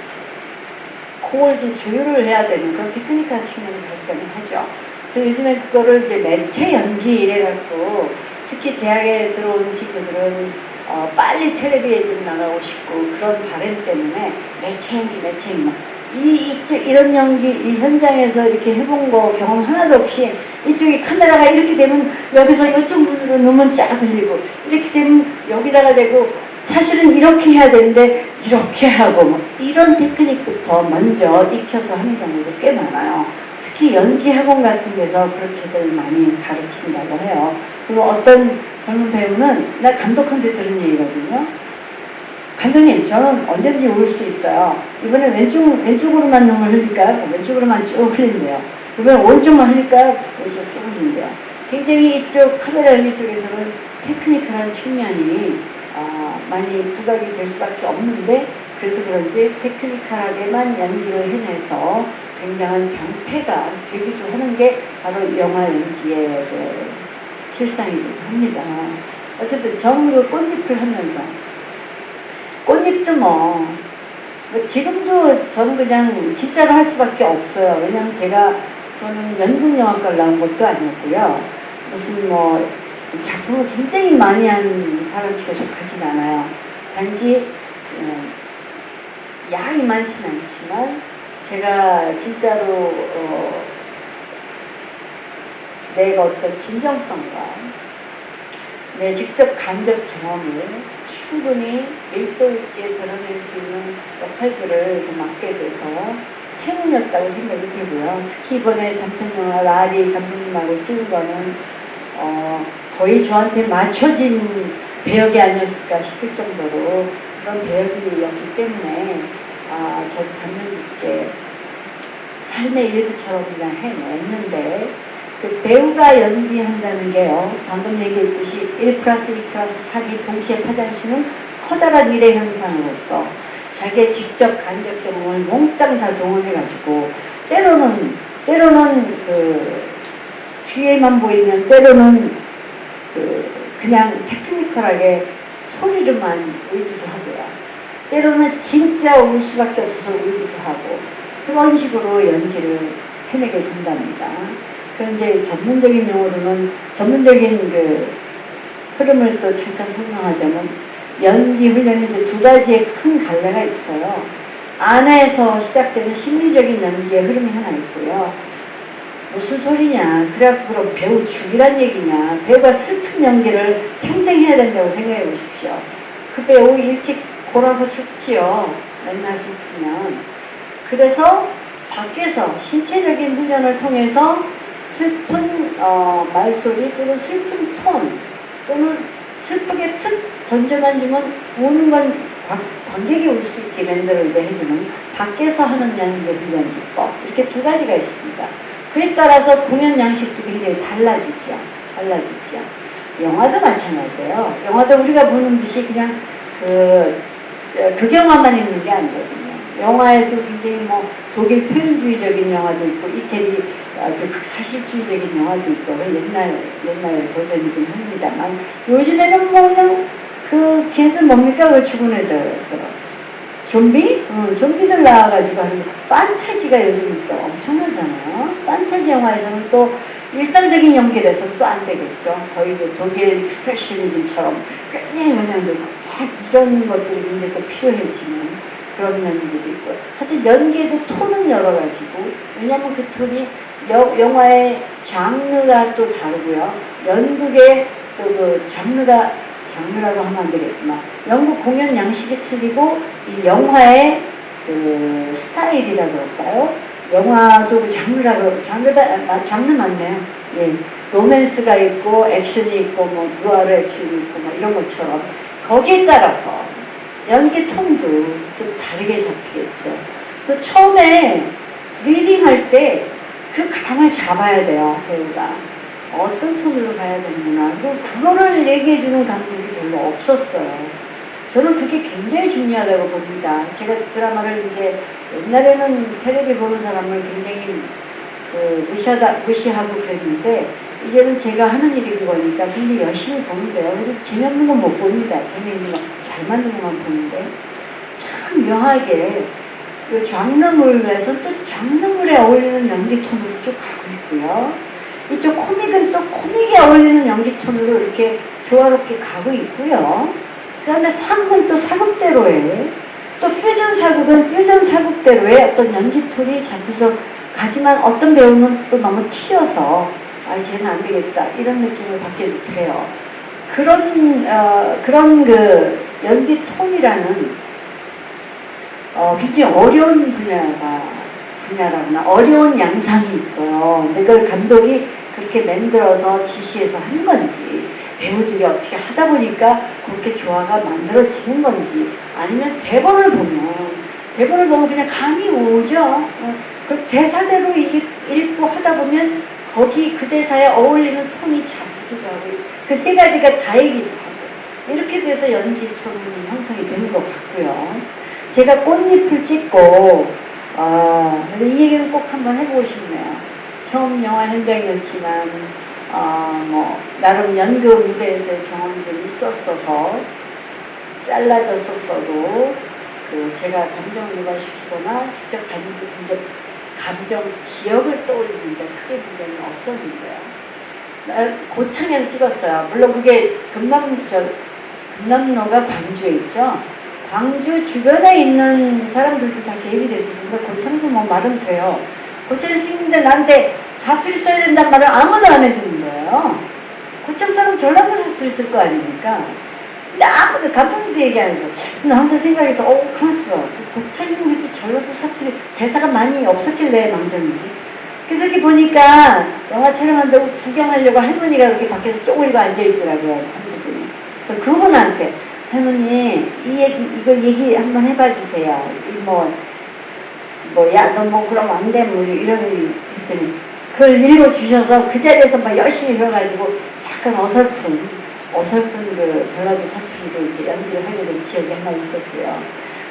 Speaker 2: 그걸 이제 조율을 해야 되는 그런 테크니컬 측면이 발생을 하죠. 그래서 요즘에 그거를 이제 매체 연기 이래갖고 특히 대학에 들어온 친구들은 빨리 텔레비에 좀 나가고 싶고 그런 바람 때문에 매체 연기 이런 연기 이 현장에서 이렇게 해본 거 경험 하나도 없이 이쪽에 카메라가 이렇게 되면 여기서 이쪽 문으로 넣으면 쫙 흘리고 이렇게 되면 여기다가 대고 사실은 이렇게 해야 되는데 이렇게 하고 뭐 이런 테크닉부터 먼저 익혀서 하는 경우도 꽤 많아요. 특히 연기 학원 같은 데서 그렇게들 많이 가르친다고 해요. 그리고 어떤 젊은 배우는 나 감독한테 들은 얘기거든요. 감독님, 저는 언제든지 울 수 있어요. 이번에 왼쪽으로만 눈물 흘릴까요? 왼쪽으로만 쭉 흘린대요. 이번에 오른쪽만 흘릴까요? 오른쪽 쭉 흘린대요. 굉장히 이쪽 카메라 연기 쪽에서는 테크니컬한 측면이 많이 부각이 될 수밖에 없는데 그래서 그런지 테크니컬하게만 연기를 해내서 굉장한 병폐가 되기도 하는 게 바로 영화 연기의 그 실상이기도 합니다. 어쨌든 저는 그 꽃잎을 하면서 꽃잎도 뭐 지금도 저는 그냥 진짜로 할 수밖에 없어요. 왜냐면 저는 연극영화과를 나온 것도 아니었고요. 무슨 뭐 작품을 굉장히 많이 한 사람식에 속하진 않아요. 단지 양이 많진 않지만 제가 진짜로 내가 어떤 진정성과 내 직접 간접 경험을 충분히 밀도 있게 드러낼 수 있는 역할들을 좀 맡게 돼서 행운이었다고 생각이 되고요. 특히 이번에 단편영화 라리 감독님하고 찍은 거는 거의 저한테 맞춰진 배역이 아니었을까 싶을 정도로 그런 배역이었기 때문에 저도 감명 깊게 삶의 일부처럼 그냥 해냈는데 그 배우가 연기한다는 게요. 방금 얘기했듯이 1+2+3이 동시에 파장치는 커다란 일의 현상으로서 자기의 직접 간접 경험을 몽땅 다 동원해가지고 때로는 그 뒤에만 보이면 때로는 그냥 테크니컬하게 소리로만 울기도 하고요. 때로는 진짜 울 수밖에 없어서 울기도 하고 그런 식으로 연기를 해내게 된답니다. 그 이제 전문적인 용어로는 전문적인 그 흐름을 또 잠깐 설명하자면 연기 훈련에 이제 두 가지의 큰 갈래가 있어요. 안에서 시작되는 심리적인 연기의 흐름이 하나 있고요. 무슨 소리냐? 그래 그럼 배우 죽이란 얘기냐? 배우가 슬픈 연기를 평생 해야 된다고 생각해 보십시오. 그 배우 일찍 골아서 죽지요. 맨날 슬프면. 그래서 밖에서 신체적인 훈련을 통해서 슬픈 말소리 또는 슬픈 톤 또는 슬프게 툭 던져만 주면 우는 건 관객이 울 수 있게 만들게 해주는 밖에서 하는 연기 훈련 기법 이렇게 두 가지가 있습니다. 그에 따라서 공연 양식도 굉장히 달라지죠. 영화도 마찬가지예요. 영화도 우리가 보는 듯이 그냥 극영화만 있는 게 아니거든요. 영화에도 굉장히 뭐 독일 표현주의적인 영화도 있고 이태리 아주 극사실주의적인 영화도 있고 옛날 버전이긴 합니다만 요즘에는 뭐 그냥 걔네들 뭡니까? 왜 죽은 애들 좀비? 좀비들 나와가지고 하는 판타지가 요즘 또 엄청나잖아요. 판타지 영화에서는 또 일상적인 연기를 해서 또 안 되겠죠. 거의 그 독일 익스프레셔니즘처럼 그냥 이런 것들이 굉장히 또 필요해지는 그런 연기도 있고 하여튼 연기에도 톤은 여러 가지고 왜냐하면 그 톤이 영화의 장르가 또 다르고요. 연극의 또 그 장르라고 하면 안 되겠구나. 연극 공연 양식이 틀리고 이 영화의 그 스타일이라 그럴까요? 영화도 그 장르 맞네요. 예, 로맨스가 있고 액션이 있고 뭐 누아르 액션이 있고 뭐 이런 것처럼 거기에 따라서 연기 톤도 좀 다르게 잡히겠죠. 그래서 처음에 리딩할 때 그 감을 잡아야 돼요, 배우가. 어떤 톤으로 가야 되는구나. 또 그거를 얘기해주는 감독이 별로 없었어요. 저는 그게 굉장히 중요하다고 봅니다. 제가 드라마를 이제 옛날에는 텔레비 보는 사람을 굉장히 무시하고 그랬는데 이제는 제가 하는 일이 그거니까 굉장히 열심히 보는데요. 그래도 재미없는 건 못 봅니다. 재미있는 거 잘 만든 것만 보는데 참 묘하게 이 장르물에서 또 장르물에 어울리는 연기 톤으로 쭉 가고 있고요. 이쪽 코믹은 또 코믹에 어울리는 연기 톤으로 이렇게 조화롭게 가고 있고요. 그 다음에 사극은 또 사극대로의 또 퓨전 사극은 퓨전 사극대로의 어떤 연기 톤이 잡혀서 가지만 어떤 배우는 또 너무 튀어서 쟤는 안 되겠다 이런 느낌을 받게 돼요. 그런 그 연기 톤이라는 굉장히 어려운 분야라거나 어려운 양상이 있어요. 근데 그걸 감독이 그렇게 만들어서 지시해서 하는 건지 배우들이 어떻게 하다 보니까 그렇게 조화가 만들어지는 건지 아니면 대본을 보면 그냥 감이 오죠. 그 대사대로 읽고 하다 보면 거기 그 대사에 어울리는 톤이 잡히기도 하고 그 세 가지가 다이기도 하고 이렇게 돼서 연기 톤 형성이 되는 것 같고요. 제가 꽃잎을 찍고 근데 이 얘기는 꼭 한번 해보고 싶네요. 처음 영화 현장이었지만 뭐 나름 연극 무대에서의 경험이 좀 있었어서 잘라졌었어도 제가 감정을 유발시키거나 직접 감정 기억을 떠올리는데 크게 문제는 없었는데요. 고창에서 찍었어요. 물론 그게 금남로가 광주에 있죠. 광주 주변에 있는 사람들도 다 개입이 됐었으니까 고창도 뭐 뭐 말은 돼요. 고창 쓰는데 나한테 사투리 써야 된다는 말을 아무도 안 해주는 거예요. 고창 사람 전라도 사투리 쓸 거 아닙니까? 근데 아무도 감독님도 얘기 안 해줘. 나 혼자 생각해서 가만있어 봐. 고창국에도 전라도 사투리 대사가 많이 없었길래 망정이지. 그래서 이렇게 보니까 영화 촬영한다고 구경하려고 할머니가 이렇게 밖에서 쪼그리고 앉아있더라고요. 한쪽분이. 그래서 그분한테 할머니 이거 얘기 한번 해봐 주세요. 야 너 뭐 그럼 안 돼 뭐 이런 했더니 그걸 읽어주셔서 그 자리에서 막 열심히 배워가지고 약간 어설픈 그 전라도 사투리로 이제 연기를 하게 된 기억이 하나 있었고요.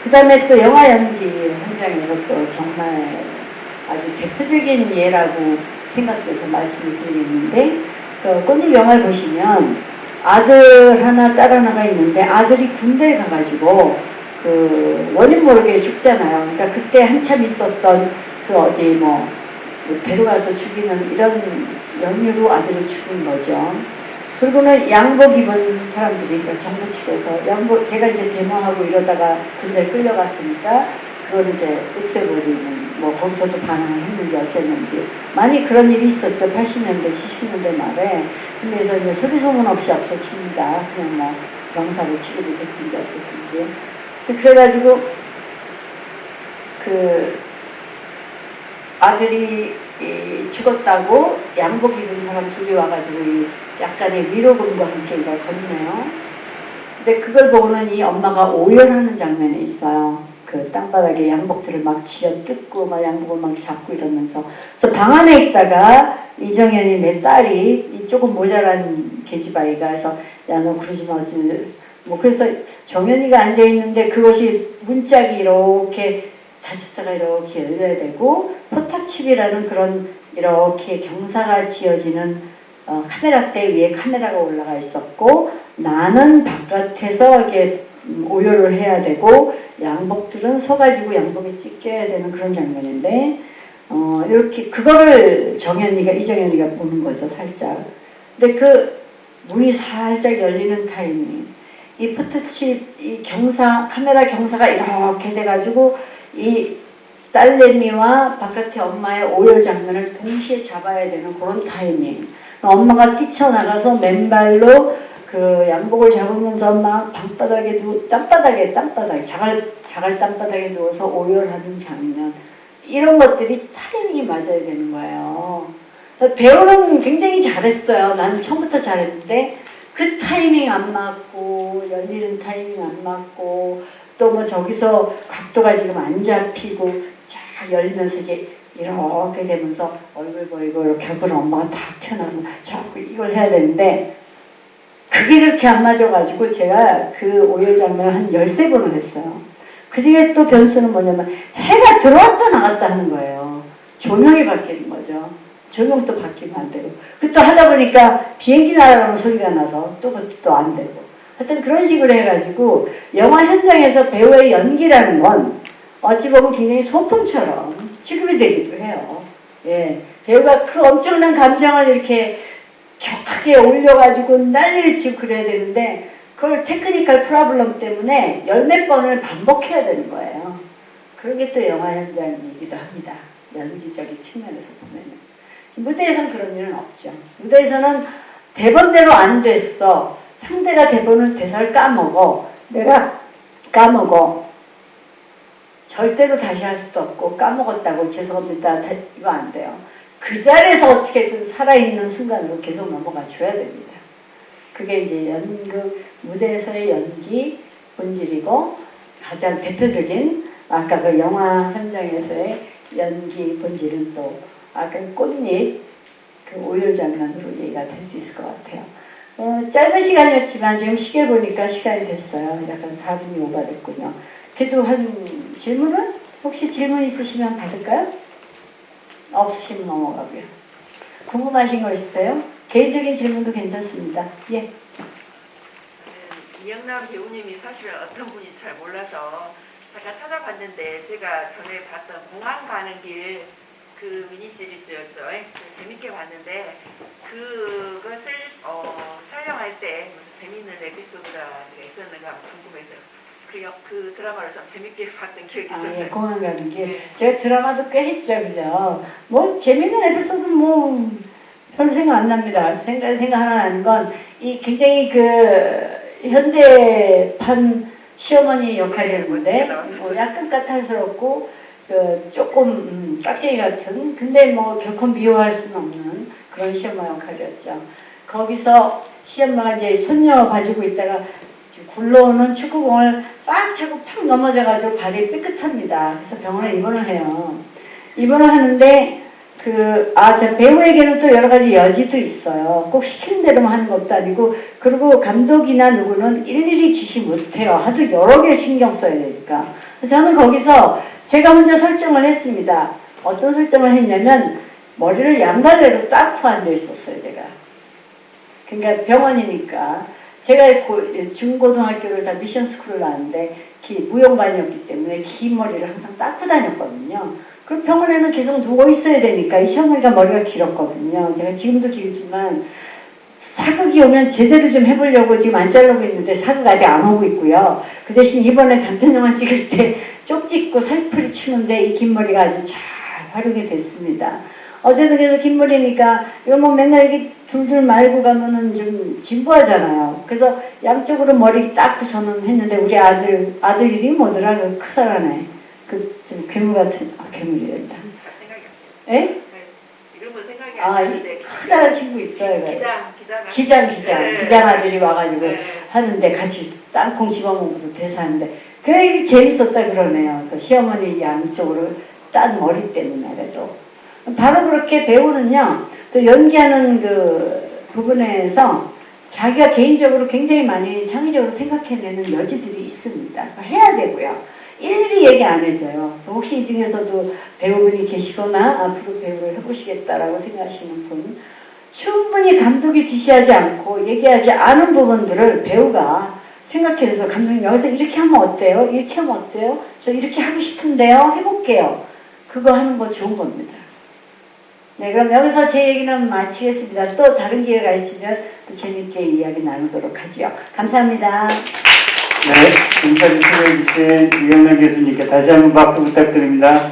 Speaker 2: 그 다음에 또 영화 연기 현장에서 또 정말 아주 대표적인 예라고 생각돼서 말씀을 드리겠는데, 그 꽃잎 영화를 보시면 아들 하나 딸 하나가 있는데 아들이 군대에 가가지고 그 원인 모르게 죽잖아요. 그러니까 그때 한참 있었던 그 어디 뭐 데려가서 죽이는 이런 연유로 아들이 죽은 거죠. 그리고는 양복 입은 사람들이, 그러니까 정부 측에서 걔가 이제 데모하고 이러다가 군대에 끌려갔으니까 그걸 이제 없애버리는, 뭐 거기서도 반항을 했는지 어쨌는지 많이 그런 일이 있었죠. 80년대 70년대 말에. 근데 그래서 이제 소리소문 없이 없어집니다. 그냥 뭐 병사로 취급이 됐든지 어쨌든지. 그래가지고 그 아들이 죽었다고 양복 입은 사람 둘이 와가지고 약간의 위로금과 함께 이걸 건네요. 근데 그걸 보고는 이 엄마가 오열하는 장면이 있어요. 그 땅바닥에 양복들을 막 쥐어뜯고 막 양복을 막 잡고 이러면서. 그래서 방 안에 있다가 이정현이, 내 딸이 이 조금 모자란 계집아이가 해서 야 너 그러지 마. 뭐 그래서 정현이가 앉아있는데 그것이 문짝이 이렇게 닫혔다가 이렇게 열려야 되고, 포터칩이라는 그런 이렇게 경사가 지어지는 카메라대 위에 카메라가 올라가 있었고, 나는 바깥에서 이렇게 오열을 해야 되고 양복들은 서가지고 양복에 찢겨야 되는 그런 장면인데, 이렇게 그거를 이정현이가 보는 거죠, 살짝. 근데 그 문이 살짝 열리는 타이밍, 이 포터칩, 이 카메라 경사가 이렇게 돼가지고 이 딸내미와 바깥에 엄마의 오열 장면을 동시에 잡아야 되는 그런 타이밍. 엄마가 뛰쳐나가서 맨발로 그 양복을 잡으면서 막 땅바닥에 자갈 땅바닥에 누워서 오열하는 장면. 이런 것들이 타이밍이 맞아야 되는 거예요. 배우는 굉장히 잘했어요. 나는 처음부터 잘했는데 그 타이밍 안 맞고, 열리는 타이밍 안 맞고, 또 뭐 저기서 각도가 지금 안 잡히고 쫙 열리면서 이게 이렇게 되면서 얼굴 보이고 이렇게 하고 엄마가 탁 튀어나와서 자꾸 이걸 해야 되는데, 그게 그렇게 안 맞아가지고 제가 그 오열 장면을 한 13번을 했어요. 그 중에 또 변수는 뭐냐면 해가 들어왔다 나갔다 하는 거예요. 조명이 바뀌는 거죠. 조명도 바뀌면 안 되고. 그것도 하다 보니까 비행기 날아가는 소리가 나서 또 그것도 안 되고. 하여튼 그런 식으로 해가지고 영화 현장에서 배우의 연기라는 건 어찌 보면 굉장히 소품처럼 취급이 되기도 해요. 예. 배우가 그 엄청난 감정을 이렇게 격하게 올려가지고 난리를 치고 그래야 되는데, 그걸 테크니컬 프로블럼 때문에 열몇 번을 반복해야 되는 거예요. 그런 게 또 영화 현장이기도 합니다. 연기적인 측면에서 보면은. 무대에서는 그런 일은 없죠. 무대에서는 대본대로 안 됐어. 상대가 대사를 까먹어. 내가 까먹어. 절대로 다시 할 수도 없고, 까먹었다고 죄송합니다. 이거 안 돼요. 그 자리에서 어떻게든 살아있는 순간으로 계속 넘어가 줘야 됩니다. 그게 이제 연극, 무대에서의 연기 본질이고, 가장 대표적인 아까 그 영화 현장에서의 연기 본질은 또 아까 꽃잎 그 오열 장면으로 얘기가 될 수 있을 것 같아요. 짧은 시간이었지만 지금 시계 보니까 시간이 됐어요. 약간 4분이 오버됐군요. 그래도 한 질문을? 혹시 질문 있으시면 받을까요? 없으시면 넘어가고요. 궁금하신 거 있어요? 개인적인 질문도 괜찮습니다. 예.
Speaker 3: 이영남 배우님이 사실 어떤 분인지 잘 몰라서 잠깐 찾아봤는데, 제가 전에 봤던 공항 가는 길 그 미니 시리즈였죠. 재밌게 봤는데, 그것을 촬영할 때 무슨 재밌는 에피소드가 있었는가 궁금해서 그 드라마를 좀 재밌게 봤던 기억이 있었어요.
Speaker 2: 예, 공항 가는 길.
Speaker 3: 네.
Speaker 2: 제가 드라마도 꽤 했죠, 그죠? 뭐 재밌는 에피소드 뭐 별로 생각 안 납니다. 생각 하나 나는 건 이 굉장히 그 현대판 시어머니 역할이었는데 뭐 약간 까탈스럽고 그 조금 깍쟁이 같은, 근데 뭐 결코 미워할 수는 없는 그런 시엄마 역할이었죠. 거기서 시엄마가 이제 손녀 가지고 있다가 굴러오는 축구공을 빡 차고 팍 넘어져가지고 발이 삐끗합니다. 그래서 병원에 입원을 해요. 입원을 하는데 저 배우에게는 또 여러 가지 여지도 있어요. 꼭 시키는 대로만 하는 것도 아니고, 그리고 감독이나 누구는 일일이 지시 못해요. 하도 여러 개를 신경 써야 되니까. 그래서 저는 거기서 제가 혼자 설정을 했습니다. 어떤 설정을 했냐면, 머리를 양갈래로 딱 앉아 있었어요, 제가. 그러니까 병원이니까. 제가 중고등학교를 다 미션스쿨을 나왔는데, 무용반이었기 때문에 긴 머리를 항상 닦고 다녔거든요. 그리고 병원에는 계속 누워 있어야 되니까 이 시어머니가 머리가 길었거든요. 제가 지금도 길지만 사극이 오면 제대로 좀 해보려고 지금 안 자르고 있는데 사극 아직 안 오고 있고요. 그 대신 이번에 단편 영화 찍을 때 쪽짓고 살풀이 치는데 이 긴 머리가 아주 잘 활용이 됐습니다. 어제도 그래서 긴 머리니까 이거 뭐 맨날 이렇게 둘둘 말고 가면은 좀 진부하잖아요. 그래서 양쪽으로 머리 닦고 저는 했는데 우리 아들 이름이 뭐더라? 그 크사라네. 좀 괴물 같은, 괴물이란다.
Speaker 3: 생각이
Speaker 2: 예?
Speaker 3: 네. 이름은 생각이 안 나는데
Speaker 2: 크다란 친구 있어요.
Speaker 3: 기장
Speaker 2: 기장 아들이 와가지고
Speaker 3: 네.
Speaker 2: 하는데 같이 땅콩 집어먹어서 대사하는데 그게 재밌었다 그러네요. 그 시어머니 양쪽으로 딴 머리 때문에. 그래도 바로 그렇게 배우는요, 또 연기하는 그 부분에서 자기가 개인적으로 굉장히 많이 창의적으로 생각해내는 여지들이 있습니다. 해야 되고요. 일일이 얘기 안 해줘요. 혹시 이 중에서도 배우분이 계시거나 앞으로 배우를 해보시겠다라고 생각하시는 분, 충분히 감독이 지시하지 않고 얘기하지 않은 부분들을 배우가 생각해서 감독님 여기서 이렇게 하면 어때요? 이렇게 하면 어때요? 저 이렇게 하고 싶은데요? 해볼게요. 그거 하는 거 좋은 겁니다. 네, 그럼 여기서 제 얘기는 마치겠습니다. 또 다른 기회가 있으면 또 재밌게 이야기 나누도록 하죠. 감사합니다.
Speaker 1: 네, 지금까지 수고해주신 이영란 교수님께 다시 한번 박수 부탁드립니다.